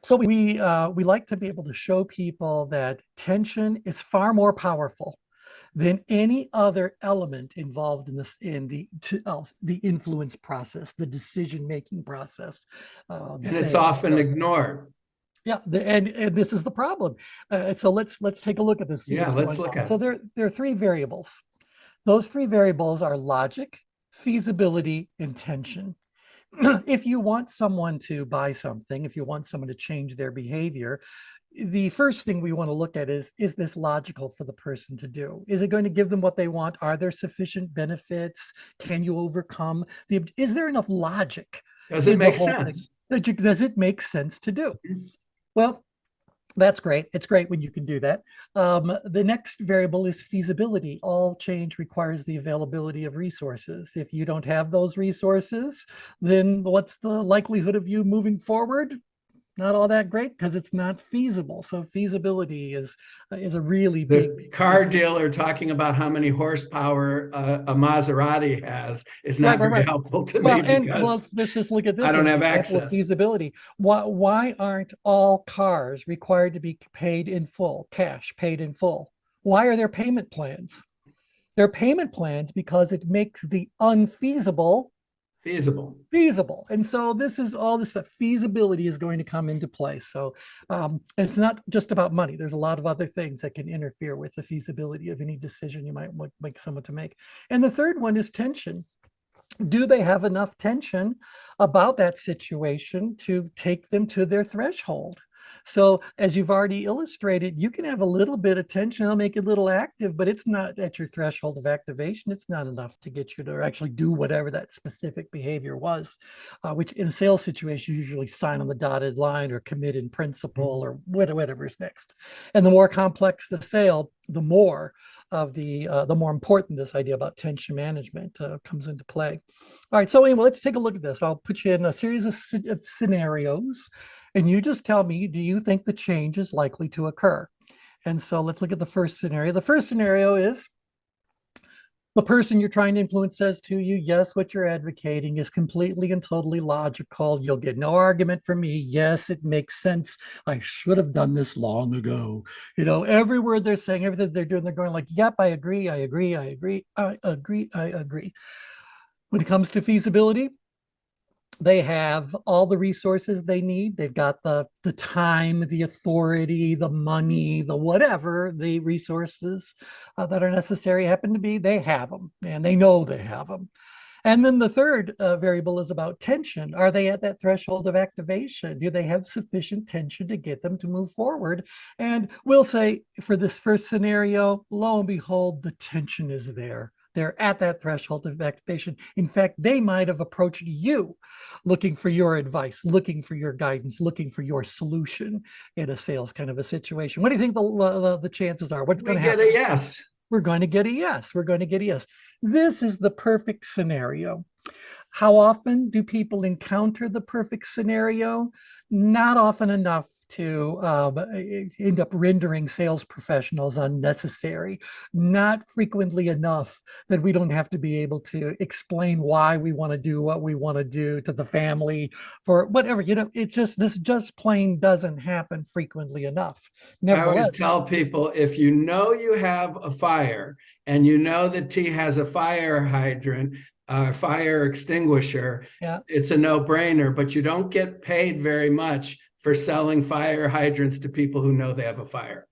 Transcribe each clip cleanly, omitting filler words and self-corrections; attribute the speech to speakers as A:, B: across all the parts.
A: So we like to be able to show people that tension is far more powerful than any other element involved in this the influence process, the decision making process, the
B: And it's
A: sales
B: often
A: process.
B: ignored.
A: Yeah, and this is the problem. So let's take a look at this, see
B: Yeah,
A: what's
B: let's
A: going
B: look
A: on.
B: at
A: So
B: it.
A: there are three variables. Those three variables are logic, feasibility, and tension. If you want someone to buy something, if you want someone to change their behavior, the first thing we want to look at is this logical for the person to do? Is it going to give them what they want? Are there sufficient benefits? Can you overcome is there enough logic
B: Does it
A: in the
B: make
A: whole thing
B: sense?
A: does it make sense to do? Well, that's great. It's great when you can do that. The next variable is feasibility. All change requires the availability of resources. If you don't have those resources, then what's the likelihood of you moving forward? Not all that great because it's not feasible. So feasibility is a really
B: The
A: big
B: car dealer talking about how many horsepower a Maserati has is
A: right,
B: not
A: right,
B: very
A: right.
B: helpful to me
A: Well, and
B: because
A: let's just look at
B: I
A: this
B: don't
A: as an
B: have
A: example of
B: access.
A: feasibility. Why aren't all cars required to be paid in full, cash paid in full? Why are there payment plans? They're payment plans because it makes the unfeasible
B: Feasible.
A: feasible. And so this is all this stuff. Feasibility is going to come into play. So it's not just about money. There's a lot of other things that can interfere with the feasibility of any decision you might make someone to make. And the third one is tension. Do they have enough tension about that situation to take them to their threshold? So as you've already illustrated, you can have a little bit of tension, it'll make it a little active, but it's not at your threshold of activation. It's not enough to get you to actually do whatever that specific behavior was, which in a sales situation, you usually sign on the dotted line or commit in principle or whatever's next. And the more complex the sale, the more important this idea about tension management comes into play. All right, so anyway, let's take a look at this. I'll put you in a series of scenarios, and you just tell me, do you think the change is likely to occur? And so let's look at the first scenario. The first scenario is the person you're trying to influence says to you, yes, what you're advocating is completely and totally logical. You'll get no argument from me. Yes, it makes sense. I should have done this long ago. Every word they're saying, everything they're doing, they're going like, yep, I agree, I agree, I agree, I agree, I agree. When it comes to feasibility, they have all the resources they need. They've got the time, the authority, the money, the whatever the resources that are necessary happen to be. They have them, and they know they have them. And then the third variable is about tension. Are they at that threshold of activation? Do they have sufficient tension to get them to move forward? And we'll say for this first scenario, lo and behold, the tension is there. They're at that threshold of activation. In fact, they might have approached you looking for your advice, looking for your guidance, looking for your solution in a sales kind of a situation. What do you think the chances are? What's going
B: We
A: to
B: get
A: happen?
B: a yes.
A: We're going to get a yes. We're going to get a yes. This is the perfect scenario. How often do people encounter the perfect scenario? Not often enough to end up rendering sales professionals unnecessary. Not frequently enough that we don't have to be able to explain why we want to do what we want to do to the family for whatever. It's just this just plain doesn't happen frequently enough.
B: I always
A: Nevertheless,
B: tell people if you know you have a fire and you know that T has a fire hydrant, fire extinguisher,
A: yeah,
B: it's a no brainer, but you don't get paid very much for selling fire hydrants to people who know they have a fire.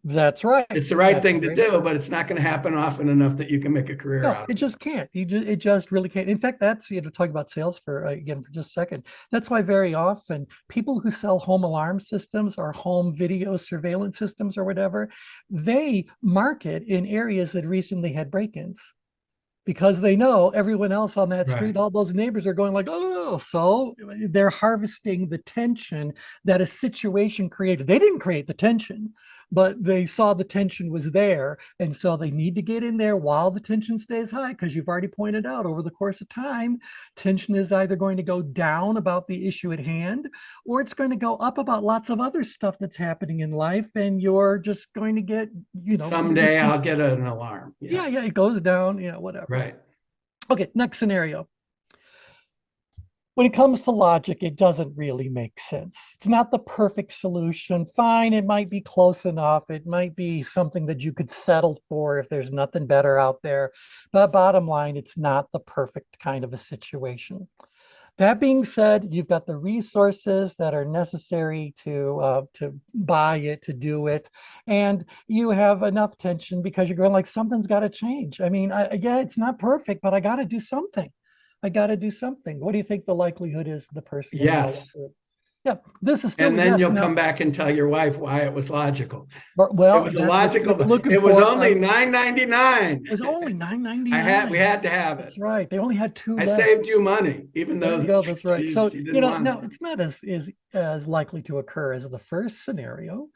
A: that's right.
B: It's the right
A: That's
B: thing to
A: right.
B: do, but it's not going to happen often enough that you can make a career
A: No,
B: out
A: it
B: of it.
A: just can't. It just really can't. In fact, that's talk about sales for again for just a second. That's why very often people who sell home alarm systems or home video surveillance systems or whatever, they market in areas that recently had break-ins because they know everyone else on that
B: Right.
A: street, all those neighbors are going like, oh, so they're harvesting the tension that a situation created. They didn't create the tension, but they saw the tension was there. And so they need to get in there while the tension stays high, because you've already pointed out over the course of time, tension is either going to go down about the issue at hand, or it's going to go up about lots of other stuff that's happening in life. And you're just going to get,
B: Someday I'll get an alarm. Yeah.
A: yeah, it goes down, whatever.
B: Right.
A: Okay, next scenario. When it comes to logic, it doesn't really make sense. It's not the perfect solution. Fine, it might be close enough. It might be something that you could settle for if there's nothing better out there. But bottom line, it's not the perfect kind of a situation. That being said, you've got the resources that are necessary to buy it, to do it, and you have enough tension because you're going like something's got to change. I mean, yeah, it's not perfect, but I got to do something. I got to do something. What do you think the likelihood is the person will follow
B: Yes.
A: through? Yeah, this is still
B: And
A: a
B: then
A: yes.
B: you'll
A: Now,
B: come back and tell your wife why it was logical. It
A: well,
B: was a
A: that's what she
B: logical,
A: was looking
B: it was
A: for.
B: only $9.99.
A: It was only nine ninety
B: We
A: nine.
B: had to have it.
A: That's right. They only had two
B: I
A: left.
B: saved you money, even
A: There you
B: though
A: go. That's right. So,
B: she didn't want it.
A: no, it's not as likely to occur as the first scenario,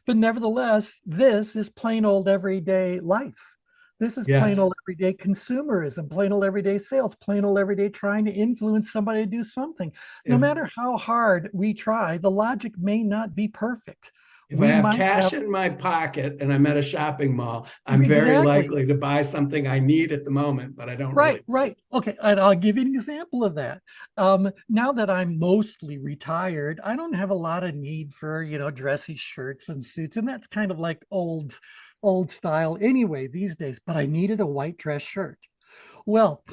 A: but nevertheless, this is plain old everyday life. This is plain
B: Yes.
A: old everyday consumerism, plain old everyday sales, plain old everyday trying to influence somebody to do something. No
B: If
A: matter how hard we try, the logic may not be perfect.
B: I
A: We
B: have
A: might
B: cash
A: have
B: in my pocket and I'm at a shopping mall, I'm very
A: exactly.
B: likely to buy something I need at the moment, but I don't
A: Right,
B: really.
A: right. Okay, and I'll give you an example of that. Now that I'm mostly retired, I don't have a lot of need for, dressy shirts and suits, and that's kind of like old style anyway these days, but I needed a white dress shirt. Well,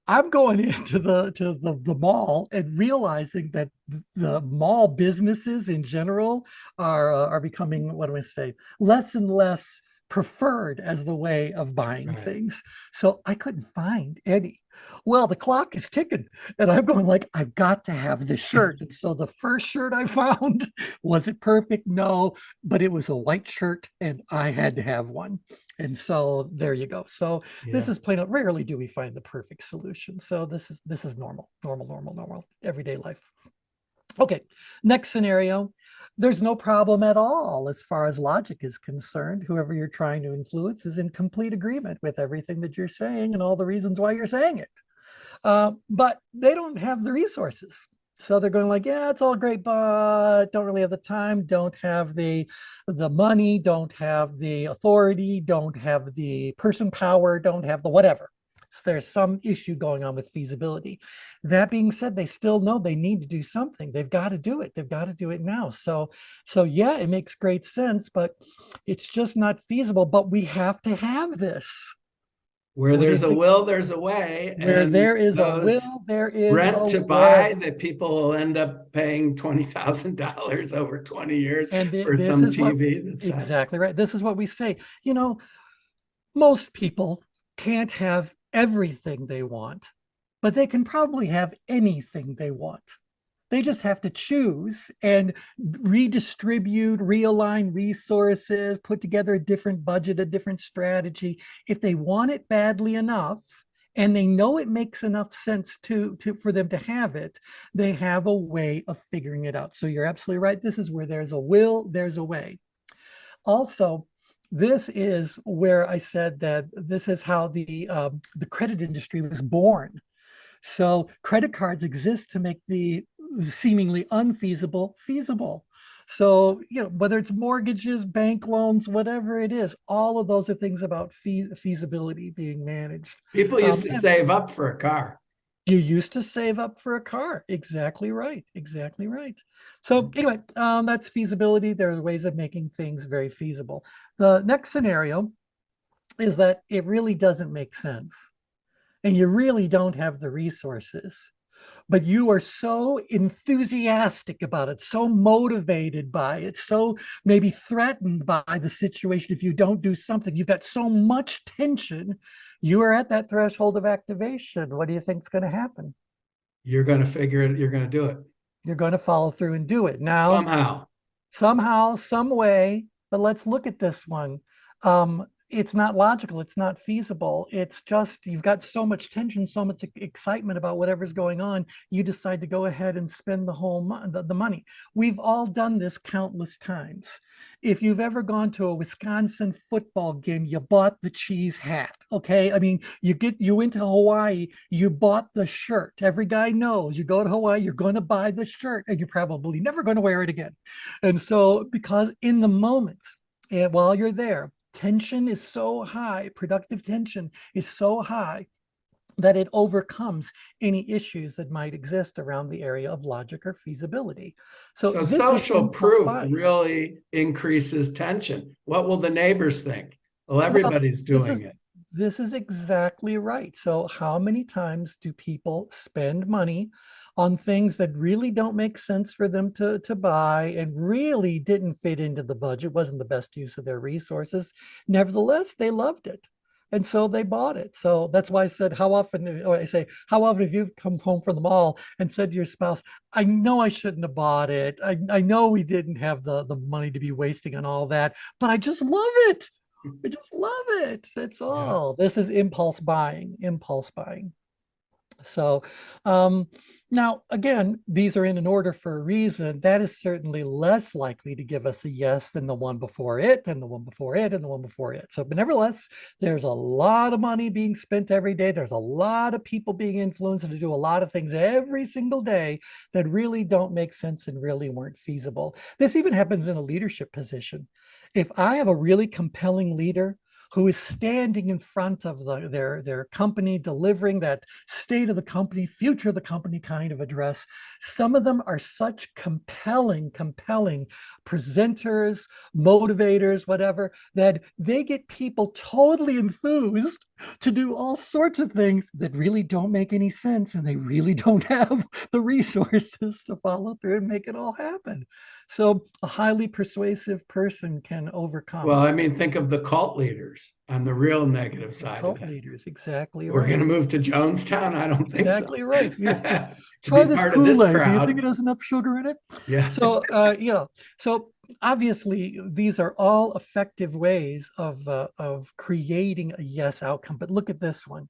A: I'm going into the mall and realizing that the mall businesses in general are becoming, what do I say, less and less preferred as the way of buying
B: Right.
A: things. So I couldn't find any. Well, the clock is ticking, and I'm going like, I've got to have this shirt. And so the first shirt I found, was it perfect? No, but it was a white shirt, and I had to have one. And so there you go. So this
B: Yeah.
A: is plain. Rarely do we find the perfect solution. So this is normal, everyday life. Okay, next scenario. There's no problem at all as far as logic is concerned. Whoever you're trying to influence is in complete agreement with everything that you're saying and all the reasons why you're saying it. But they don't have the resources. So they're going like, yeah, it's all great, but don't really have the time, don't have the money, don't have the authority, don't have the person power, don't have the whatever. So there's some issue going on with feasibility. That being said, they still know they need to do something. They've got to do it. They've got to do it now. So yeah, it makes great sense, but it's just not feasible. But we have to have this.
B: Where
A: What do you
B: there's a
A: think?
B: will, there's a way.
A: Where
B: And
A: there is a
B: those
A: will, there is
B: rent
A: a
B: to buy
A: way.
B: that people will end up paying $20,000 over 20 years
A: And
B: for
A: this
B: some
A: is what
B: TV that's that.
A: exactly right. This is what we say. Most people can't have everything they want, but they can probably have anything they want. They just have to choose and redistribute, realign resources, put together a different budget, a different strategy. If they want it badly enough, and they know it makes enough sense to for them to have it, they have a way of figuring it out. So you're absolutely right. This is where there's a will, there's a way. Also, this is where I said that this is how the credit industry was born. So credit cards exist to make the seemingly unfeasible feasible. So, whether it's mortgages, bank loans, whatever it is, all of those are things about feasibility being managed.
B: People used to
A: And
B: save up for a car.
A: you used to save up for a car. Exactly right. Exactly right. So anyway, that's feasibility. There are ways of making things very feasible. The next scenario is that it really doesn't make sense and you really don't have the resources, but you are so enthusiastic about it, so motivated by it, so maybe threatened by the situation if you don't do something. You've got so much tension. You are at that threshold of activation. What do you think is going to happen?
B: You're going to figure it, you're going to do it
A: You're going to follow through and do it. Now,
B: somehow.
A: somehow, some way, but let's look at this one. It's not logical, it's not feasible. It's just you've got so much tension, so much excitement about whatever's going on, you decide to go ahead and spend the whole the money. We've all done this countless times. If you've ever gone to a Wisconsin football game, you bought the cheese hat. Okay, I mean, you went to Hawaii, you bought the shirt. Every guy knows you go to Hawaii, you're going to buy the shirt, and you're probably never going to wear it again. And so, because in the moment, and while you're there, tension is so high, productive tension is so high that it overcomes any issues that might exist around the area of logic or feasibility. So
B: So
A: this is
B: social
A: impulse
B: proof
A: buying.
B: really increases tension. What will the neighbors think? Well,
A: Well,
B: everybody's
A: this
B: doing
A: is
B: it.
A: this is exactly right. So how many times do people spend money on things that really don't make sense for them to buy and really didn't fit into the budget, wasn't the best use of their resources? Nevertheless, they loved it. And so they bought it. So that's why I said, how often, or I say, how often have you come home from the mall and said to your spouse, I know I shouldn't have bought it. I know we didn't have the money to be wasting on all that, but I just love it. I just love it. That's
B: Yeah.
A: all. This is impulse buying, impulse buying. So um, now, again, these are in an order for a reason. That is certainly less likely to give us a yes than the one before it, and the one before it, and the one before it. So, but nevertheless, there's a lot of money being spent every day. There's a lot of people being influenced to do a lot of things every single day that really don't make sense and really weren't feasible. This even happens in a leadership position. If I have a really compelling leader who is standing in front of their company, delivering that state of the company, future of the company kind of address. Some of them are such compelling presenters, motivators, whatever, that they get people totally enthused to do all sorts of things that really don't make any sense, and they really don't have the resources to follow through and make it all happen. So a highly persuasive person can
B: Well,
A: overcome.
B: I mean, think of the cult leaders on the real negative
A: The
B: side of
A: cult
B: that.
A: leaders, exactly
B: We're going
A: right.
B: to move to Jonestown? I don't think so.
A: Exactly right. You
B: To
A: try
B: be
A: this
B: part of this
A: Kool-Aid. Do you think
B: crowd.
A: it has enough sugar in it?
B: Yeah.
A: So, so obviously these are all effective ways of creating a yes outcome. But look at this one.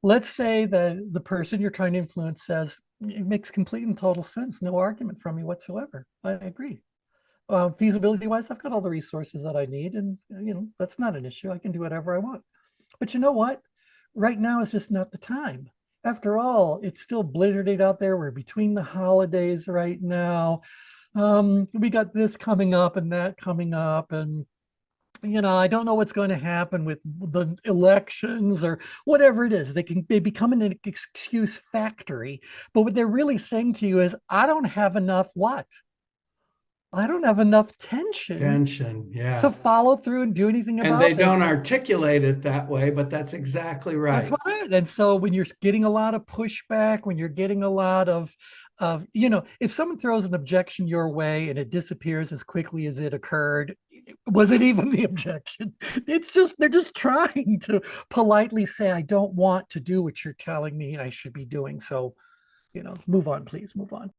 A: Let's say that the person you're trying to influence says, it makes complete and total sense. No argument from me whatsoever. I agree. Feasibility wise, I've got all the resources that I need, and that's not an issue. I can do whatever I want. But you know what? Right now is just not the time. After all, it's still blizzarded out there. We're between the holidays right now. We got this coming up and that coming up, and I don't know what's going to happen with the elections or whatever it is. They become an excuse factory. But what they're really saying to you is, I don't have enough what? I don't have enough tension
B: Tension.
A: to
B: Yeah.
A: follow through and do anything
B: And they
A: about this.
B: don't articulate it that way, but that's exactly
A: That's
B: right.
A: what and so when you're getting a lot of pushback, when you're getting a lot of if someone throws an objection your way and it disappears as quickly as it occurred, was it even the objection? It's just they're just trying to politely say, I don't want to do what you're telling me I should be doing. So, move on, please, move on.